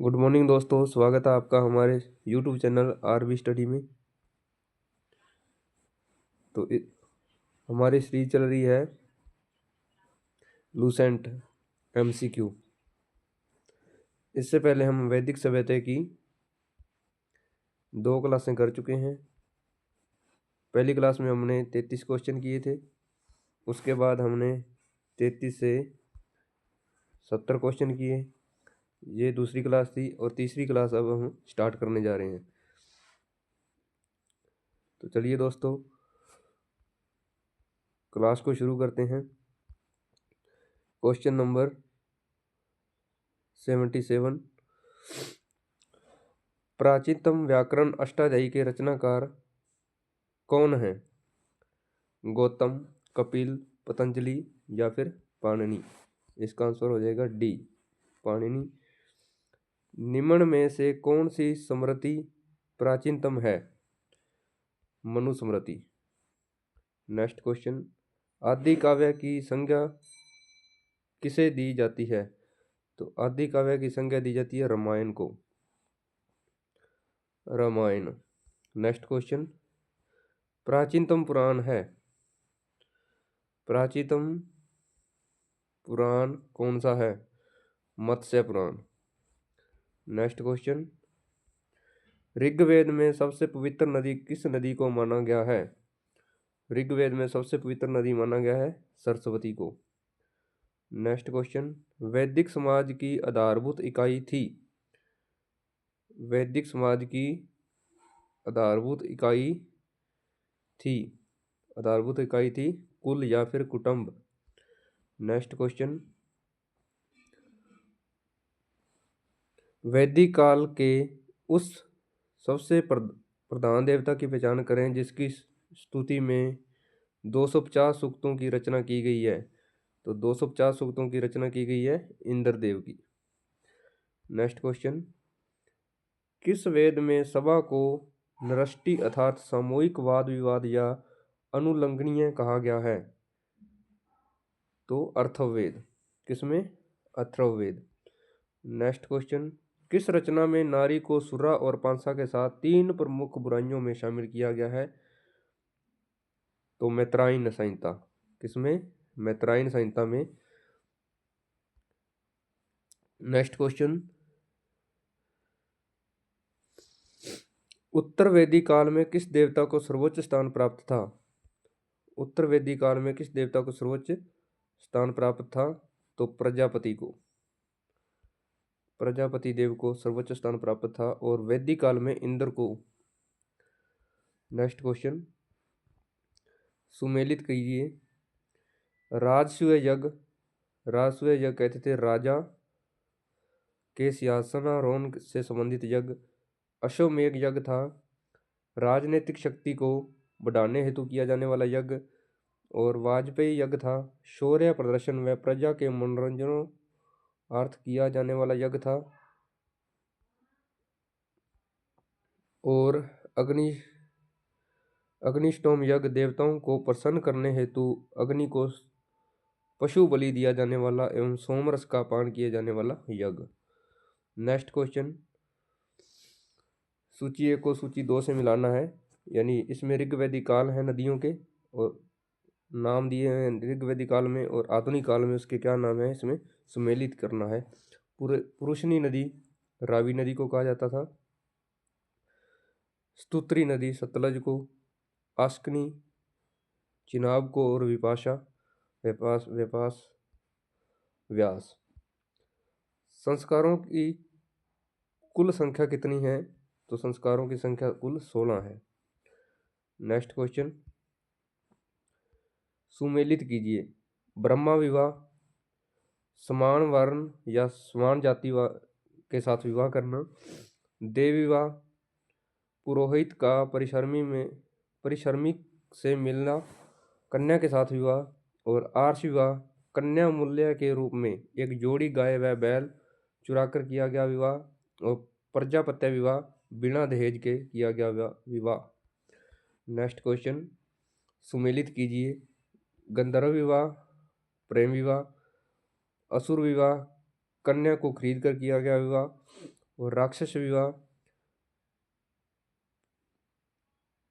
Good morning दोस्तों, स्वागत है आपका हमारे यूट्यूब चैनल आरबी स्टडी में। तो हमारी सीरीज चल रही है लूसेंट एमसीक्यू। इससे पहले हम वैदिक सभ्यता की 2 क्लासें कर चुके हैं। पहली क्लास में हमने 33 क्वेश्चन किए थे। उसके बाद हमने 33 से 70 क्वेश्चन किए। ये दूसरी क्लास थी और तीसरी क्लास अब हम स्टार्ट करने जा रहे हैं। तो चलिए दोस्तों, क्लास को शुरू करते हैं। क्वेश्चन नंबर 77, प्राचीनतम व्याकरण अष्टाध्यायी के रचनाकार कौन है? गौतम, कपिल, पतंजलि या फिर पाणिनि? इसका आंसर हो जाएगा डी, पाणिनि। निम्न में से कौन सी स्मृति प्राचीनतम है? मनुस्मृति। नेक्स्ट क्वेश्चन, आदि काव्य की संज्ञा किसे दी जाती है? तो आदि काव्य की संज्ञा दी जाती है रामायण को, रामायण। नेक्स्ट क्वेश्चन, प्राचीनतम पुराण है, प्राचीनतम पुराण कौन सा है? मत्स्य पुराण। नेक्स्ट क्वेश्चन, ऋग्वेद में सबसे पवित्र नदी किस नदी को माना गया है? ऋग्वेद में सबसे पवित्र नदी माना गया है सरस्वती को। नेक्स्ट क्वेश्चन, वैदिक समाज की आधारभूत इकाई थी? वैदिक समाज की आधारभूत इकाई थी कुल या फिर कुटुंब? नेक्स्ट क्वेश्चन, वैदिक काल के उस सबसे प्रधान देवता की पहचान करें जिसकी स्तुति में 250 सूक्तों की रचना की गई है। तो 250 सूक्तों की रचना की गई है इंद्रदेव की। नेक्स्ट क्वेश्चन, किस वेद में सभा को नृष्टि अर्थात सामूहिक वाद विवाद या अनुलंघनीय कहा गया है? तो अथर्ववेद। किसमें? अथर्ववेद। नेक्स्ट क्वेश्चन, किस रचना में नारी को सुरा और पांसा के साथ 3 प्रमुख बुराइयों में शामिल किया गया है? तो मैत्रायण संहिता। किसमें? मैत्रायण संहिता में। नेक्स्ट क्वेश्चन, उत्तर वेदी काल में किस देवता को सर्वोच्च स्थान प्राप्त था? उत्तर वेदी काल में किस देवता को सर्वोच्च स्थान प्राप्त था? तो प्रजापति को, प्रजापति देव को सर्वोच्च स्थान प्राप्त था और वैदिक काल में इंद्र को। नेक्स्ट क्वेश्चन, सुमेलित कीजिए। राजसूय यज्ञ, राजसूय यज्ञ कहते थे राजा के सिंहासनारोहण से संबंधित यज्ञ। अश्वमेध यज्ञ था राजनीतिक शक्ति को बढ़ाने हेतु किया जाने वाला यज्ञ। और वाजपेयी यज्ञ था शौर्य प्रदर्शन व प्रजा के मनोरंजनों अर्थ किया जाने वाला यज्ञ था। और अग्निष्टोम यज्ञ देवताओं को प्रसन्न करने हेतु अग्नि को पशु बलि दिया जाने वाला एवं सोमरस का पान किया जाने वाला यज्ञ। नेक्स्ट क्वेश्चन, सूची 1 को सूची 2 से मिलाना है, यानी इसमें ऋग्वेदिक काल है नदियों के और नाम दिए हैं ऋग्वेदिक काल में, और आधुनिक काल में उसके क्या नाम है इसमें सुमेलित करना है। पुरुषनी नदी रावी नदी को कहा जाता था, स्तुत्री नदी सतलज को, आस्कनी चिनाब को, और विपाशा व्यास। संस्कारों की कुल संख्या कितनी है? तो संस्कारों की संख्या कुल 16 है। नेक्स्ट क्वेश्चन, सुमेलित कीजिए। ब्रह्मा विवाह, समान वर्ण या समान जाति के साथ विवाह करना, देव विवाह, पुरोहित का परिश्रमिक से मिलना, कन्या के साथ विवाह, और आर्ष विवाह, कन्या मूल्य के रूप में एक जोड़ी गाय व बैल चुराकर किया गया विवाह, और प्रजापत्य विवाह बिना दहेज के किया गया विवाह। नेक्स्ट क्वेश्चन, सुमेलित कीजिए। गंधर्व विवाह, प्रेम विवाह, असुर विवाह, कन्या को खरीद कर किया गया विवाह, और राक्षस विवाह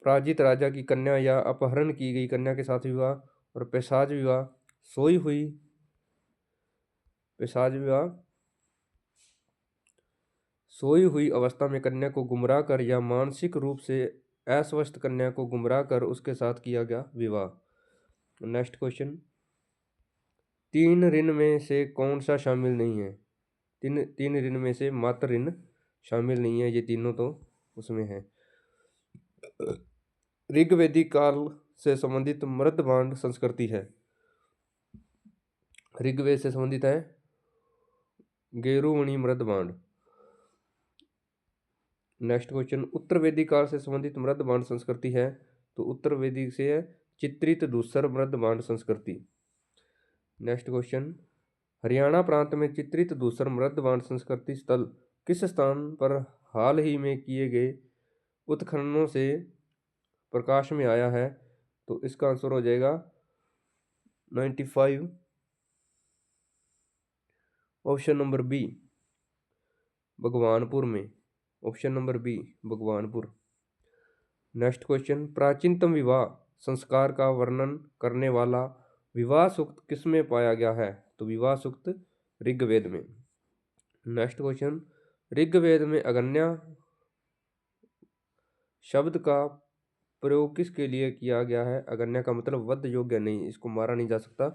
पराजित राजा की कन्या या अपहरण की गई कन्या के साथ विवाह। और पैशाच विवाह सोई हुई अवस्था में कन्या को गुमराह कर या मानसिक रूप से अस्वस्थ कन्या को गुमराह कर उसके साथ किया गया विवाह। नेक्स्ट क्वेश्चन, तीन ऋण में से कौन सा शामिल नहीं है? तीन ऋण में से मात्र ऋण शामिल नहीं है, ये तीनों तो उसमें है। ऋग्वेदिक काल से संबंधित मृदभांड संस्कृति है। ऋग्वेद से संबंधित है गेरुमणि मृदभांड। नेक्स्ट क्वेश्चन, उत्तर वैदिक काल से संबंधित मृदभांड संस्कृति है, तो उत्तर वैदिक से है चित्रित धूसर मृदभांड संस्कृति। नेक्स्ट क्वेश्चन, हरियाणा प्रांत में चित्रित धूसर मृदभांड संस्कृति स्थल किस स्थान पर हाल ही में किए गए उत्खननों से प्रकाश में आया है? तो इसका आंसर हो जाएगा 95, ऑप्शन नंबर बी, भगवानपुर में। Option number B, Bhagwanpur. Next question, प्राचीनतम विवाह संस्कार का वर्णन करने वाला विवाह सूक्त किसमें पाया गया है? तो विवाह सूक्त ऋग्वेद में। नेक्स्ट क्वेश्चन, ऋग्वेद में अगन्या शब्द का प्रयोग किसके लिए किया गया है? अगन्या का मतलब वध योग्य नहीं, इसको मारा नहीं जा सकता,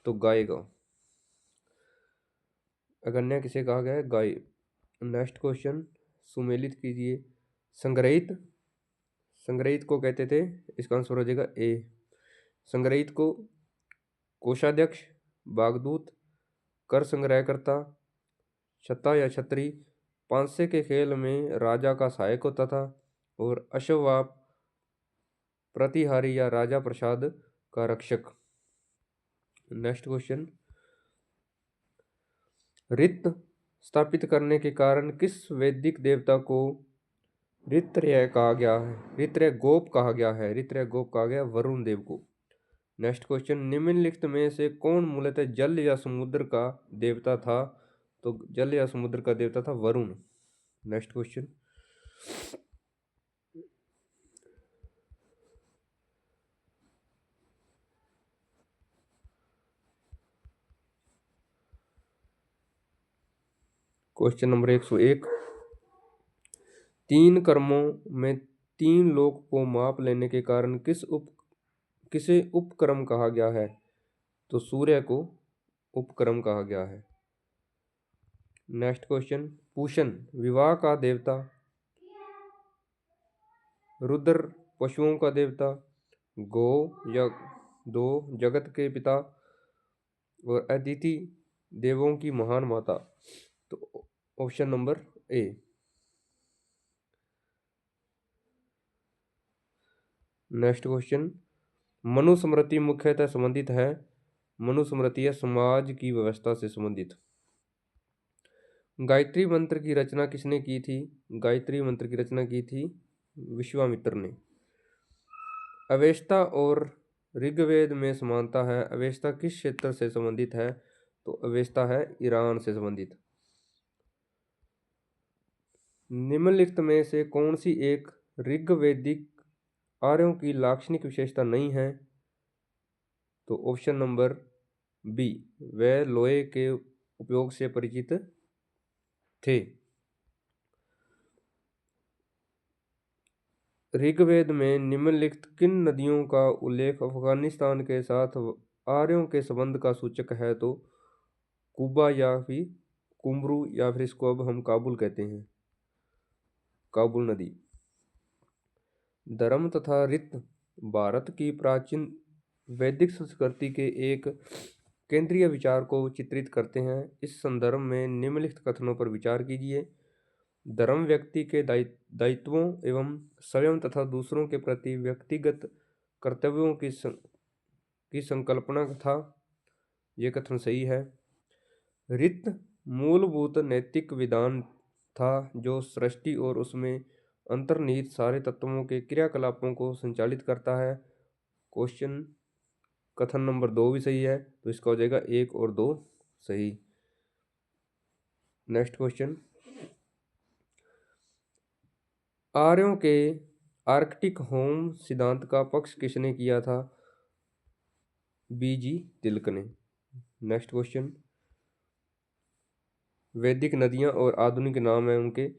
तो गाय गौ। अगन्या किसे कहा गया है? गाय। नेक्स्ट क्वेश्चन, सुमेलित कीजिए। संग्रहित को कहते थे, इसका आंसर हो जाएगा ए। संग्रहित को कोषाध्यक्ष, बागदूत, कर संग्रहकर्ता, छत्ता या छत्री, पांसे के खेल में राजा का सहायक होता था, और अश्ववाप प्रतिहारी या राजा प्रसाद का रक्षक। नेक्स्ट क्वेश्चन, ऋत स्थापित करने के कारण किस वैदिक देवता को ऋत्रय कहा गया है? ऋत्रय गोप कहा गया है। ऋत्रय गोप कहा गया वरुण देव को। नेक्स्ट क्वेश्चन, निम्नलिखित में से कौन मूलतः जल या समुद्र का देवता था? तो जल या समुद्र का देवता था Varun. Next question, question number 101, तीन कर्मों में तीन लोक को माप लेने के कारण किसे उपक्रम कहा गया है? तो सूर्य को उपक्रम कहा गया है। नेक्स्ट क्वेश्चन, पूषण विवाह का देवता, रुद्र पशुओं का देवता, गो या दो जगत के पिता, और अदिति देवों की महान माता। तो option number A. Next question, Manusmriti मुख्यतः संबंधित है। मनुस्मृति है समाज की व्यवस्था से संबंधित। गायत्री मंत्र की रचना किसने की थी? गायत्री मंत्र की रचना की थी विश्वामित्र ने। अवेस्ता और ऋग्वेद में समानता है। अवेस्ता किस क्षेत्र से संबंधित है? तो अवेस्ता है ईरान से संबंधित। निम्नलिखित में से कौन सी एक ऋग्वेदिक आर्यों की लाक्षणिक विशेषता नहीं है? तो ऑप्शन नंबर बी, वे लोहे के उपयोग से परिचित थे। ऋग्वेद में निम्नलिखित किन नदियों का उल्लेख अफगानिस्तान के साथ आर्यों के संबंध का सूचक है? तो कुबा या फिर कुमरू, या फिर इसको अब हम काबुल कहते हैं, काबुल नदी। धर्म तथा रीत भारत की प्राचीन वैदिक संस्कृति के एक केंद्रीय विचार को चित्रित करते हैं। इस संदर्भ में निम्नलिखित कथनों पर विचार कीजिए। धर्म व्यक्ति के दायित्वों एवं स्वयं तथा दूसरों के प्रति व्यक्तिगत कर्तव्यों की संकल्पना था। ये कथन सही है। रीत मूलभूत नैतिक विधान था जो सृष्टि और उसमें अंतर्निहित सारे तत्वों के क्रियाकलापों को संचालित करता है। क्वेश्चन कथन नंबर 2 भी सही है, तो इसका हो जाएगा 1 और 2 सही। नेक्स्ट क्वेश्चन, आर्यों के आर्कटिक होम सिद्धांत का पक्ष किसने किया था? बीजी तिलक ने। नेक्स्ट क्वेश्चन, वैदिक नदियां और आधुनिक नाम है उनके,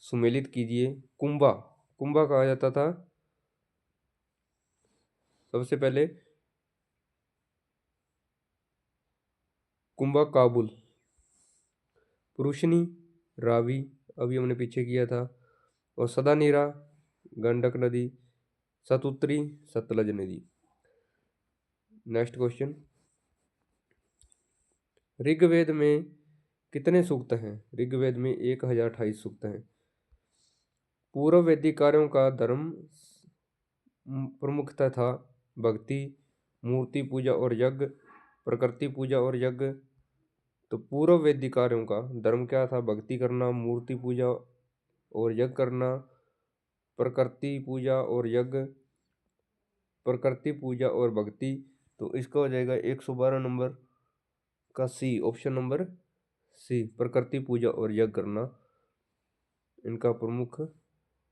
सुमेलित कीजिए। कुंभा, कुंभा कहा जाता था सबसे पहले कुंभा काबुल। पुरुषनी, रावी, अभी हमने पीछे किया था। और सदानीरा, गंडक नदी। सतुत्री, सतलज नदी। नेक्स्ट क्वेश्चन, ऋग्वेद में कितने सूक्त हैं? ऋग्वेद में 1028 सूक्त हैं। पूर्व वैदिक कार्यों का धर्म प्रमुखता था भक्ति, मूर्ति पूजा और यज्ञ, प्रकृति पूजा और यज्ञ। तो पूर्व वैदिक कार्यों का धर्म क्या था? भक्ति करना, मूर्ति पूजा और यज्ञ करना, प्रकृति पूजा और यज्ञ, प्रकृति पूजा और भक्ति। तो इसका हो जाएगा 112 नंबर का सी, ऑप्शन नंबर सी, प्रकृति पूजा और यज्ञ करना इनका प्रमुख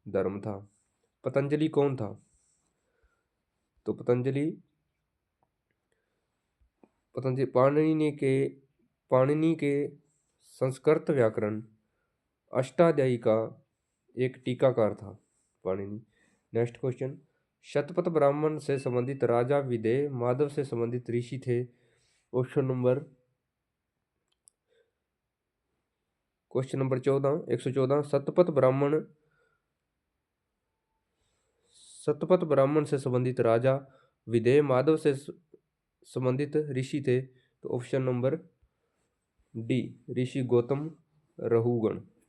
धर्म था। पतंजलि कौन था? तो पतंजलि पाणिनि के संस्कृत व्याकरण अष्टाध्यायी का एक टीकाकार था पाणिनि। नेक्स्ट क्वेश्चन, शतपथ ब्राह्मण से संबंधित राजा विदेह माधव से संबंधित ऋषि थे? Option number question number 14, 114, Shatapatha Brahmana से संबंधित राजा विदेह माधव से संबंधित ऋषि थे? तो ऑप्शन नंबर डी, ऋषि गौतम रहुगण।